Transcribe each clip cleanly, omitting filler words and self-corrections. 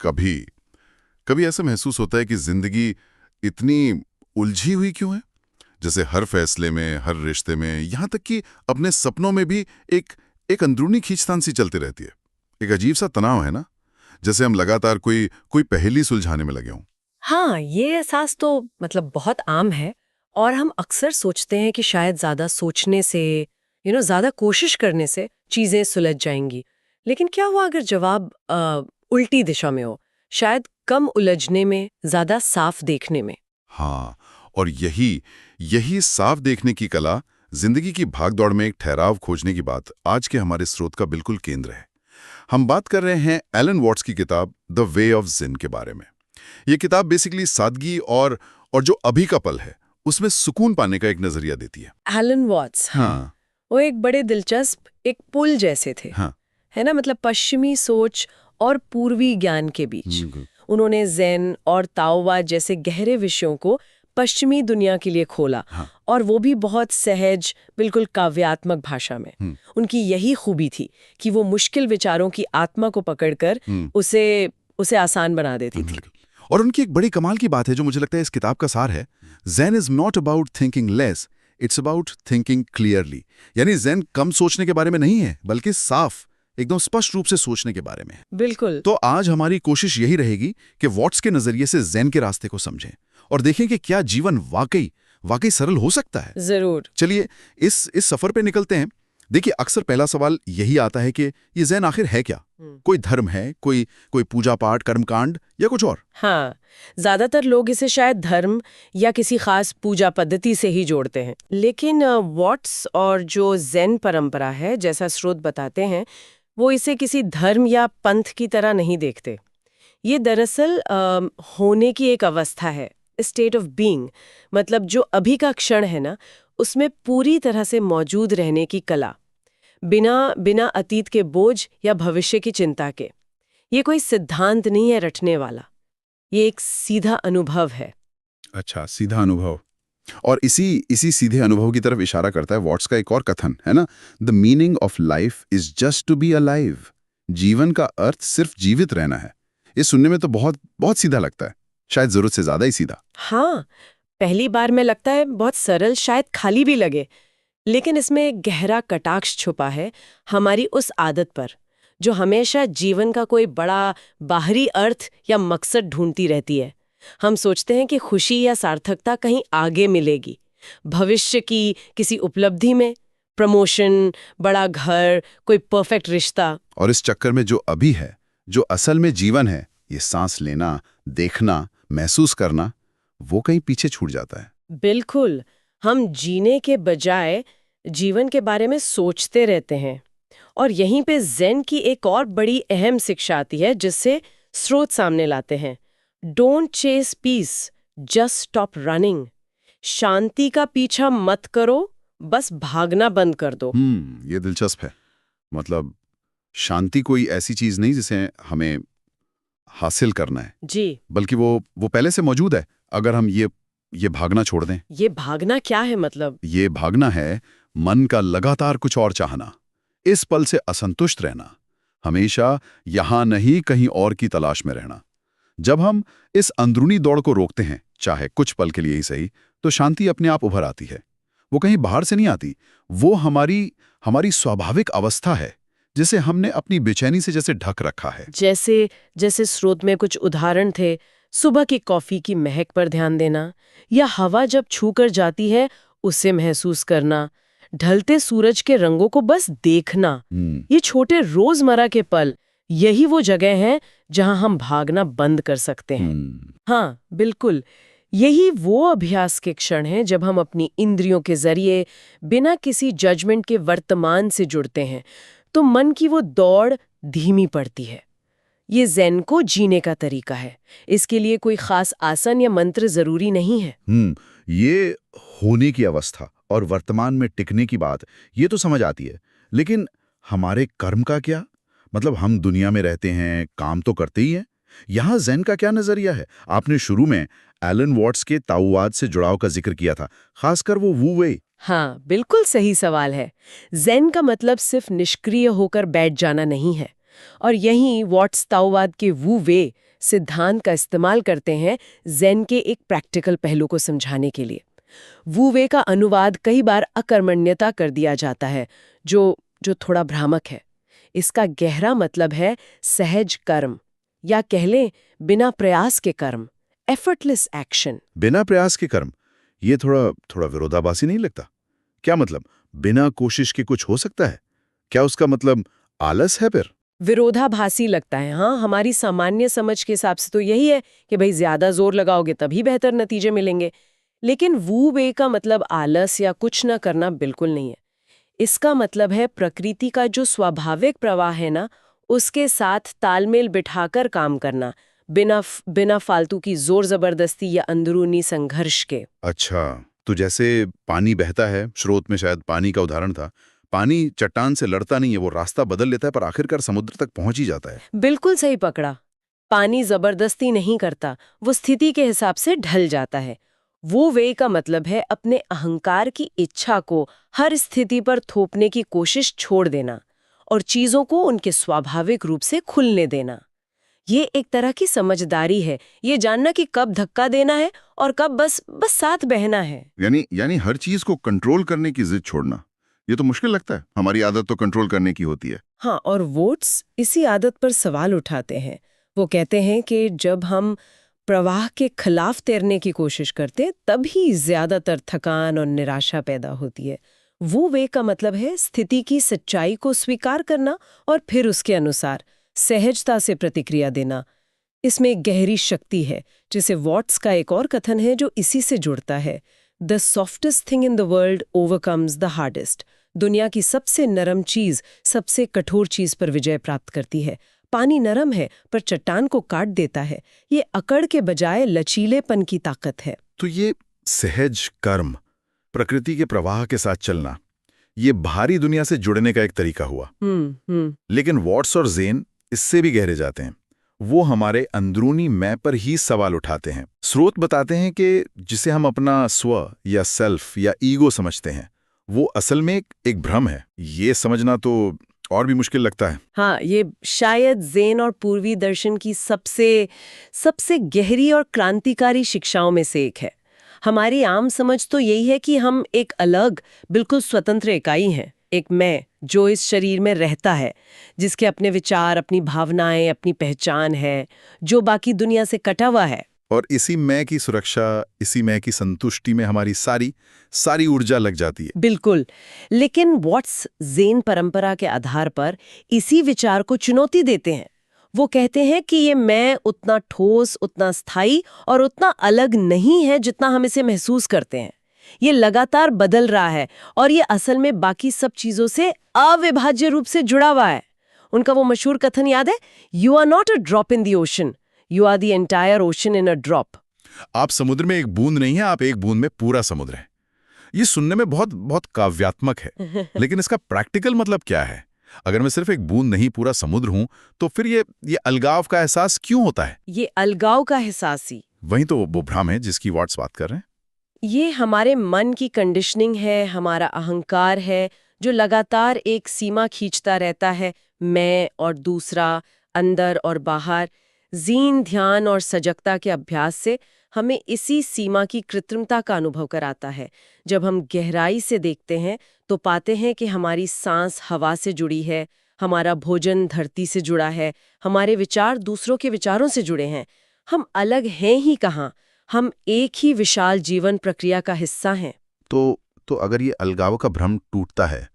कभी कभी ऐसा महसूस होता है कि जिंदगी इतनी उलझी हुई क्यों है। जैसे हर फैसले में, हर रिश्ते में, यहाँ तक कि अपने सपनों में भी एक एक अंदरूनी खींचतान सी चलती रहती है। एक अजीब सा तनाव है ना, जैसे हम लगातार कोई कोई पहेली सुलझाने में लगे हों। हाँ, ये एहसास तो मतलब बहुत आम है। और हम अक्सर सोचते हैं कि शायद ज्यादा सोचने से, ज्यादा कोशिश करने से चीजें सुलझ जाएंगी। लेकिन क्या हुआ अगर जवाब उल्टी दिशा में हो? शायद कम उलझने में, ज्यादा साफ देखने में। हाँ, और यही यही साफ देखने की कला, जिंदगी की भागदौड़ में एक ठहराव खोजने की बात आज के हमारे स्रोत का बिल्कुल केंद्र है। हम बात कर रहे हैं एलन वॉट्स की किताब द वे ऑफ जिन के बारे में। ये किताब बेसिकली सादगी और जो अभी का पल है उसमें सुकून पाने का एक नजरिया देती है। एलन वॉट्स, हाँ। वो एक बड़े दिलचस्प एक पुल जैसे थे। हाँ। है ना, मतलब पश्चिमी सोच और पूर्वी ज्ञान के बीच। उन्होंने ज़ेन और ताओवाद जैसे गहरे विषयों को पश्चिमी दुनिया के लिए खोला। हाँ। और वो भी बहुत सहज, बिल्कुल काव्यात्मक भाषा में। उनकी यही खूबी थी कि वो मुश्किल विचारों की आत्मा को पकड़कर उसे उसे आसान बना देती थी। और उनकी एक बड़ी कमाल की बात है जो मुझे लगता है इस किताब का सार है, Zen is not about thinking less, it's about thinking clearly. यानी ज़ेन कम सोचने के बारे में नहीं है, बल्कि साफ, एकदम स्पष्ट रूप से सोचने के बारे में है। बिल्कुल। तो आज हमारी कोशिश यही रहेगी कि वॉट्स के नजरिए से ज़ेन के रास्ते को समझें और देखें कि क्या जीवन वाकई वाकई सरल हो सकता है। जरूर। चलिए इस सफर पे निकलते हैं। देखिए, अक्सर पहला सवाल यही आता है कि ये ज़ेन आखिर है क्या? कोई धर्म है, कोई कोई पूजा पाठ, कर्मकांड या कुछ और? हाँ, ज्यादातर लोग इसे शायद धर्म या किसी खास पूजा पद्धति से ही जोड़ते हैं। लेकिन वॉट्स और जो ज़ेन परंपरा है, जैसा स्रोत बताते हैं, वो इसे किसी धर्म या पंथ की तरह नहीं देखते। ये दरअसल होने की एक अवस्था है, स्टेट ऑफ बीइंग। मतलब जो अभी का क्षण है ना, उसमें पूरी तरह से मौजूद रहने की कला, बिना बिना अतीत के बोझ या भविष्य की चिंता के। ये कोई सिद्धांत नहीं है रटने वाला, ये एक सीधा अनुभव है। अच्छा, सीधा अनुभव। और इसी सीधे अनुभव की तरफ इशारा करता है वॉट्स का एक और कथन, है ना? The meaning of life is just to be alive. जीवन का अर्थ सिर्फ जीवित रहना है। ये सुनने में तो बहुत बहुत सीधा लगता है, शायद जरूरत से ज्यादा ही सीधा। हाँ, पहली बार में लगता है बहुत सरल, शायद खाली भी लगे। लेकिन इसमें एक गहरा कटाक्ष छुपा है हमारी उस आदत पर, जो हमेशा जीवन का कोई बड़ा बाहरी अर्थ या मकसद ढूंढती रहती है। हम सोचते हैं कि खुशी या सार्थकता कहीं आगे मिलेगी, भविष्य की किसी उपलब्धि में, प्रमोशन, बड़ा घर, कोई परफेक्ट रिश्ता। और इस चक्कर में जो अभी है, जो असल में जीवन है, ये सांस लेना, देखना, महसूस करना, वो कहीं पीछे छूट जाता है। बिल्कुल, हम जीने के बजाय जीवन के बारे में सोचते रहते हैं। और यहीं पे ज़ेन की एक और बड़ी अहम शिक्षा आती है, जिससे स्रोत सामने लाते हैं। Don't chase peace, just stop running. शांति का पीछा मत करो, बस भागना बंद कर दो। ये दिलचस्प है। मतलब शांति कोई ऐसी चीज नहीं जिसे हमें हासिल करना है जी। बल्कि वो पहले से मौजूद है। अगर हम ये भागना छोड़ दें। ये भागना क्या है मतलब? ये भागना है मन का लगातार कुछ और चाहना, इस पल से असंतुष्ट रहना, हमेशा यहां नहीं कहीं और की तलाश में रहना। जब हम इस अंदरूनी दौड़ को रोकते हैं, चाहे कुछ पल के लिए ही सही, तो शांति अपने आप उभर आती है। वो कहीं बाहर से नहीं आती, वो हमारी स्वाभाविक अवस्था है, जिसे हमने अपनी बेचैनी से जैसे ढक रखा है। जैसे जैसे स्रोत में कुछ उदाहरण थे, सुबह की कॉफी की महक पर ध्यान देना, या हवा जब छू कर जाती है उसे महसूस करना, ढलते सूरज के रंगों को बस देखना। ये छोटे रोजमर्रा के पल, यही वो जगह है जहां हम भागना बंद कर सकते हैं। हाँ, बिल्कुल, यही वो अभ्यास के क्षण हैं जब हम अपनी इंद्रियों के जरिए बिना किसी जजमेंट के वर्तमान से जुड़ते हैं, तो मन की वो दौड़ धीमी पड़ती है। ये ज़ेन को जीने का तरीका है। इसके लिए कोई खास आसन या मंत्र जरूरी नहीं है। ये होने की अवस्था और वर्तमान में टिकने की बात, ये तो समझ आती है। लेकिन हमारे कर्म का क्या? मतलब हम दुनिया में रहते हैं, काम तो करते ही हैं। यहाँ ज़ेन का क्या नजरिया है? आपने शुरू में एलन वॉट्स के ताओवाद से जुड़ाव का जिक्र किया था, खासकर वो वू वे। हाँ, बिल्कुल सही सवाल है। ज़ेन का मतलब सिर्फ निष्क्रिय होकर बैठ जाना नहीं है, और यहीं वॉट्स ताओवाद के वू वे सिद्धांत का इस्तेमाल करते हैं ज़ेन के एक प्रैक्टिकल पहलू को समझाने के लिए। वू वे का अनुवाद कई बार अकर्मण्यता कर दिया जाता है, जो थोड़ा भ्रामक है। इसका गहरा मतलब है सहज कर्म, या कह लें बिना प्रयास के कर्म, एफर्टलेस एक्शन। बिना प्रयास के कर्म, ये थोड़ा विरोधाभासी नहीं लगता? क्या मतलब बिना कोशिश के कुछ हो सकता है? क्या उसका मतलब आलस है फिर? विरोधाभासी लगता है, हाँ। हमारी सामान्य समझ के हिसाब से तो यही है कि भाई ज्यादा जोर लगाओगे तभी बेहतर नतीजे मिलेंगे। लेकिन वू वे का मतलब आलस या कुछ न करना बिल्कुल नहीं है। इसका मतलब है प्रकृति का जो स्वाभाविक प्रवाह है ना, उसके साथ तालमेल बिठाकर काम करना, बिना फालतू की जोर जबरदस्ती या अंदरूनी संघर्ष के। अच्छा, तो जैसे पानी बहता है, स्रोत में शायद पानी का उदाहरण था। पानी चट्टान से लड़ता नहीं है, वो रास्ता बदल लेता है पर आखिरकार समुद्र तक पहुंच ही जाता है। बिल्कुल सही पकड़ा। पानी जबरदस्ती नहीं करता, वो स्थिति के हिसाब से ढल जाता है। वो वे का मतलब है अपने अहंकार की इच्छा को हर स्थिति पर थोपने की कोशिश छोड़ देना और चीजों को उनके स्वाभाविक रूप से खुलने देना। ये एक तरह की समझदारी है, ये जानना कि कब धक्का देना है और कब बस साथ बहना है। यानी हर चीज को कंट्रोल करने की जिद छोड़ना, ये तो मुश्किल लगता है। हमारी आदत तो कंट्रोल करने की होती है। हाँ, और वोट्स इसी आदत पर सवाल उठाते हैं। वो कहते हैं कि जब हम प्रवाह के खिलाफ तैरने की कोशिश करते तभी ज्यादातर थकान और निराशा पैदा होती है। वो वे का मतलब है स्थिति की सच्चाई को स्वीकार करना और फिर उसके अनुसार सहजता से प्रतिक्रिया देना। इसमें एक गहरी शक्ति है, जिसे वॉट्स का एक और कथन है जो इसी से जुड़ता है। The softest thing in the world overcomes the hardest. दुनिया की सबसे नरम चीज सबसे कठोर चीज पर विजय प्राप्त करती है। पानी नरम है पर चट्टान को काट देता है। ये अकड़ के बजाय लचीलेपन की ताकत है। तो ये सहज कर्म, प्रकृति के प्रवाह के साथ चलना, ये बाहरी दुनिया से जुड़ने का एक तरीका हुआ। लेकिन वॉट्स और ज़ेन इससे भी गहरे जाते हैं। वो हमारे अंदरूनी मैं पर ही सवाल उठाते हैं। स्रोत बताते हैं कि जिसे हम अपना स्व या सेल्फ या ईगो समझते हैं, वो असल में एक भ्रम है। ये समझना तो और भी मुश्किल लगता है। हाँ, ये शायद ज़ेन और पूर्वी दर्शन की सबसे गहरी और क्रांतिकारी शिक्षाओं में से एक है। हमारी आम समझ तो यही है कि हम एक अलग, बिल्कुल स्वतंत्र इकाई हैं, एक मैं जो इस शरीर में रहता है, जिसके अपने विचार, अपनी भावनाएं, अपनी पहचान है, जो बाकी दुनिया से कटा हुआ है। और इसी मैं की सुरक्षा, इसी मैं की संतुष्टि में हमारी सारी ऊर्जा लग जाती है। बिल्कुल। लेकिन वॉट्स ज़ेन परंपरा के आधार पर इसी विचार को चुनौती देते हैं। वो कहते हैं कि ये मैं उतना ठोस, उतना स्थायी और उतना अलग नहीं है जितना हम इसे महसूस करते हैं। ये लगातार बदल रहा है और ये असल में बाकी सब चीजों से अविभाज्य रूप से जुड़ा हुआ है। उनका वो मशहूर कथन याद है, you are not a drop in the ocean, you are the entire ocean in a drop. आप समुद्र में एक बूंद नहीं है, आप एक बूंद में पूरा समुद्र है। ये सुनने में बहुत बहुत काव्यात्मक है, लेकिन इसका प्रैक्टिकल मतलब क्या है? अगर मैं सिर्फ एक बूंद नहीं पूरा समुद्र हूं, तो फिर ये अलगाव का एहसास क्यों होता है? ये अलगाव का एहसास ही वही तो वो भ्रम है जिसकी वॉट्स बात कर रहे हैं। ये हमारे मन की कंडीशनिंग है, हमारा अहंकार है, जो लगातार एक सीमा खींचता रहता है, मैं और दूसरा, अंदर और बाहर। ज़ीन, ध्यान और सजगता के अभ्यास से हमें इसी सीमा की कृत्रिमता का अनुभव कराता है। जब हम गहराई से देखते हैं तो पाते हैं कि हमारी सांस हवा से जुड़ी है, हमारा भोजन धरती से जुड़ा है, हमारे विचार दूसरों के विचारों से जुड़े हैं। हम अलग हैं ही कहाँ, हम एक ही विशाल जीवन प्रक्रिया का हिस्सा हैं। तो अगर ये अलगाव का भ्रम टूटता है,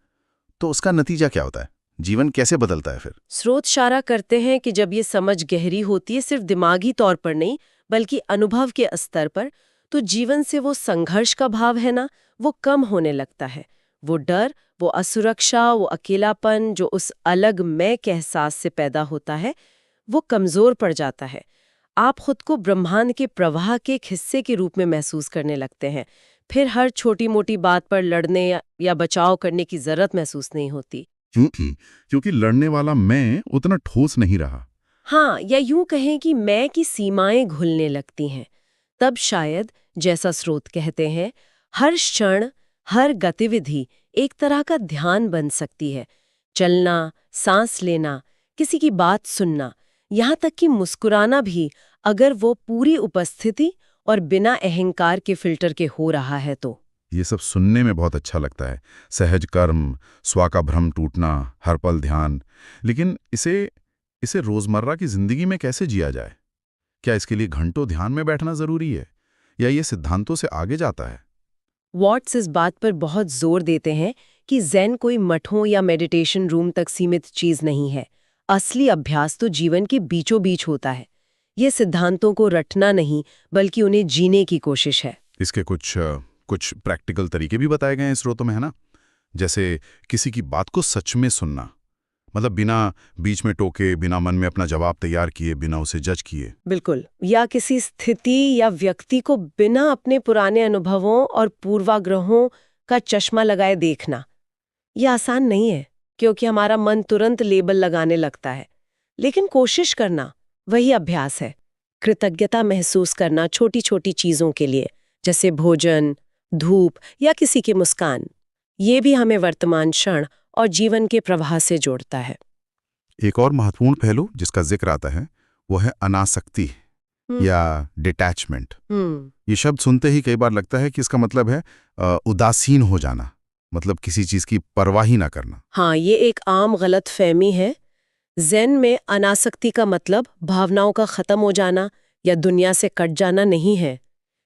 तो उसका नतीजा क्या होता है? जीवन कैसे बदलता है फिर? स्रोत इशारा करते हैं कि जब ये समझ गहरी होती है, सिर्फ दिमागी तौर पर नहीं बल्कि अनुभव के स्तर पर, तो जीवन से वो संघर्ष का भाव है ना, वो कम होने लगता है। वो डर, वो असुरक्षा, वो अकेलापन जो उस अलग मैं के एहसास से पैदा होता है, वो कमजोर पड़ जाता है। आप खुद को ब्रह्मांड के प्रवाह के एक हिस्से के रूप में महसूस करने लगते हैं। फिर हर छोटी मोटी बात पर लड़ने या बचाव करने की जरूरत महसूस नहीं होती। क्योंकि लड़ने वाला मैं उतना ठोस नहीं रहा। हाँ, या यूं कहें कि मैं की सीमाएं घुलने लगती हैं। तब शायद, जैसा स्रोत कहते हैं, हर क्षण, हर गतिविधि एक तरह का ध्यान बन सकती है। चलना, सांस लेना, किसी की बात सुनना, यहाँ तक कि मुस्कुराना भी, अगर वो पूरी उपस्थिति और बिना अहंकार के फिल्टर के हो रहा है तो। ये सब सुनने में बहुत अच्छा लगता है, सहज कर्म, स्वा का भ्रम टूटना, हर पल ध्यान। लेकिन इसे रोजमर्रा की जिंदगी में कैसे जिया जाए? क्या इसके लिए घंटों ध्यान में बैठना जरूरी है, या ये सिद्धांतों से आगे जाता है? वॉट्स इस बात पर बहुत जोर देते हैं कि ज़ेन कोई मठों या मेडिटेशन रूम तक सीमित चीज नहीं है। असली अभ्यास तो जीवन के बीचों बीच होता है। ये सिद्धांतों को रटना नहीं, बल्कि उन्हें जीने की कोशिश है। इसके कुछ प्रैक्टिकल तरीके भी बताए गए हैं स्रोतों में, है ना? जैसे किसी की बात को सच में सुनना, मतलब बिना बीच में टोके, बिना मन में अपना जवाब तैयार किए, बिना उसे जज किए। बिल्कुल। या किसी स्थिति या व्यक्ति को बिना अपने पुराने अनुभवों और पूर्वाग्रहों का चश्मा लगाए देखना। यह आसान नहीं है, क्योंकि हमारा मन तुरंत लेबल लगाने लगता है। लेकिन कोशिश करना वही अभ्यास है। कृतज्ञता महसूस करना छोटी छोटी चीजों के लिए, जैसे भोजन, धूप या किसी की मुस्कान। ये भी हमें वर्तमान क्षण और जीवन के प्रवाह से जोड़ता है। एक और महत्वपूर्ण पहलू जिसका जिक्र आता है वो है अनासक्ति या डिटैचमेंट। ये शब्द सुनते ही कई बार लगता है कि इसका मतलब है उदासीन हो जाना, मतलब किसी चीज की परवाह ही ना करना। हाँ, ये एक आम गलतफहमी है। ज़ेन में अनासक्ति का मतलब भावनाओं का खत्म हो जाना या दुनिया से कट जाना नहीं है।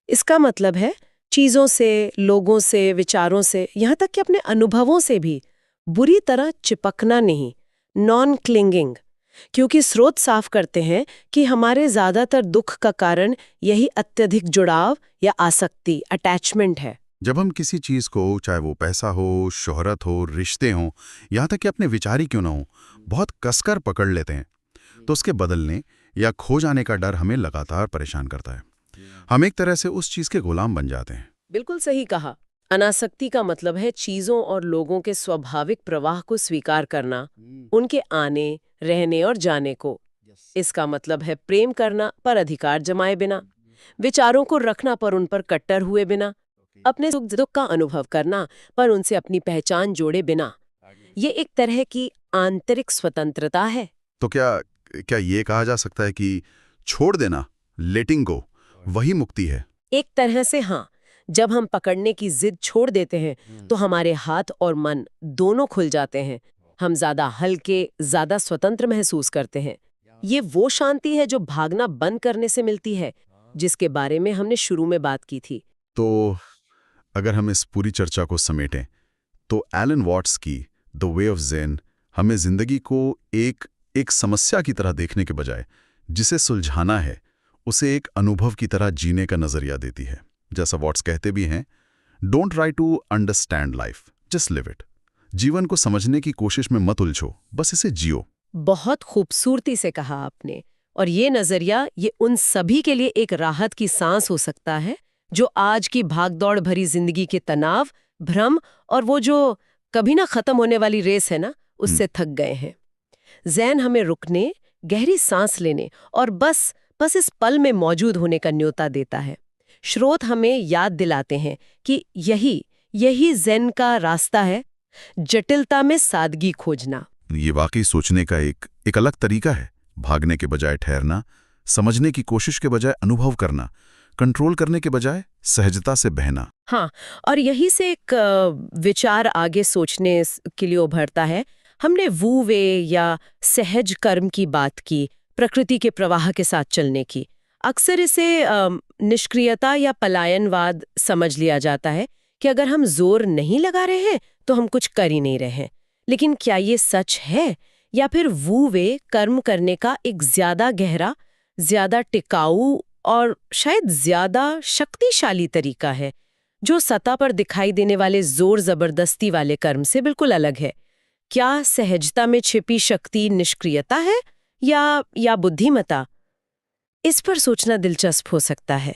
इसका मतलब है चीजों से, लोगों से, विचारों से, यहाँ तक कि अपने अनुभवों से भी बुरी तरह चिपकना नहीं, नॉन क्लिंगिंग। क्योंकि स्रोत साफ करते हैं कि हमारे ज्यादातर दुख का कारण यही अत्यधिक जुड़ाव या आसक्ति, अटैचमेंट है। जब हम किसी चीज को, चाहे वो पैसा हो, शोहरत हो, रिश्ते हों, यहाँ तक कि अपने विचार ही क्यों ना हो, बहुत कसकर पकड़ लेते हैं, तो उसके बदलने या खो जाने का डर हमें लगातार परेशान करता है। हम एक तरह से उस चीज के गुलाम बन जाते हैं। बिल्कुल सही कहा। अनासक्ति का मतलब है चीजों और लोगों के स्वाभाविक प्रवाह को स्वीकार करना, उनके आने, रहने और जाने को। इसका मतलब है प्रेम करना पर अधिकार जमाए बिना, विचारों को रखना पर उन पर कट्टर हुए बिना, अपने सुख दुख का अनुभव करना पर उनसे अपनी पहचान जोड़े बिना। ये एक तरह की आंतरिक स्वतंत्रता है। तो क्या ये कहा जा सकता है कि छोड़ देना, लेटिंग गो, वही मुक्ति है? एक तरह से हाँ। जब हम पकड़ने की जिद छोड़ देते हैं तो हमारे हाथ और मन दोनों खुल जाते हैं। हम ज्यादा हल्के, ज्यादा स्वतंत्र महसूस करते हैं। ये वो शांति है जो भागना बंद करने से मिलती है, जिसके बारे में हमने शुरू में बात की थी। तो अगर हम इस पूरी चर्चा को समेटें, तो एलन वॉट्स की द वे ऑफ ज़ेन हमें जिंदगी को एक समस्या की तरह देखने के बजाय जिसे सुलझाना है, उसे एक अनुभव की तरह जीने का नजरिया देती है। जैसा वॉट्स कहते भी हैं, don't try to understand life, just live it. जीवन को समझने की कोशिश में मत उलझो, बस इसे जियो। बहुत खूबसूरती से कहा आपने। और ये नजरिया, ये उन सभी के लिए एक राहत की सांस हो सकता है जो आज की भागदौड़ भरी जिंदगी के तनाव, भ्रम और वो जो कभी ना खत्म होने वाली रेस है ना, उससे थक गए हैं। ज़ेन हमें रुकने, गहरी सांस लेने और बस इस पल में मौजूद होने का न्योता देता है। स्रोत हमें याद दिलाते हैं कि यही ज़ेन का रास्ता है, जटिलता में सादगी खोजना। ये वाकई सोचने का एक अलग तरीका है। भागने के बजाय ठहरना, समझने की कोशिश के बजाय अनुभव करना, कंट्रोल करने के बजाय सहजता से बहना। हाँ, और यही से एक विचार आगे सोचने के लिए उभरता है। हमने वू वे या सहज कर्म की बात की, प्रकृति के प्रवाह के साथ चलने की। अक्सर इसे निष्क्रियता या पलायनवाद समझ लिया जाता है कि अगर हम जोर नहीं लगा रहे हैं तो हम कुछ कर ही नहीं रहे हैं। लेकिन क्या ये सच है, या फिर वू वे कर्म करने का एक ज्यादा गहरा, ज्यादा टिकाऊ और शायद ज्यादा शक्तिशाली तरीका है, जो सतह पर दिखाई देने वाले जोर जबरदस्ती वाले कर्म से बिल्कुल अलग है? क्या सहजता में छिपी शक्ति निष्क्रियता है या बुद्धिमत्ता? इस पर सोचना दिलचस्प हो सकता है।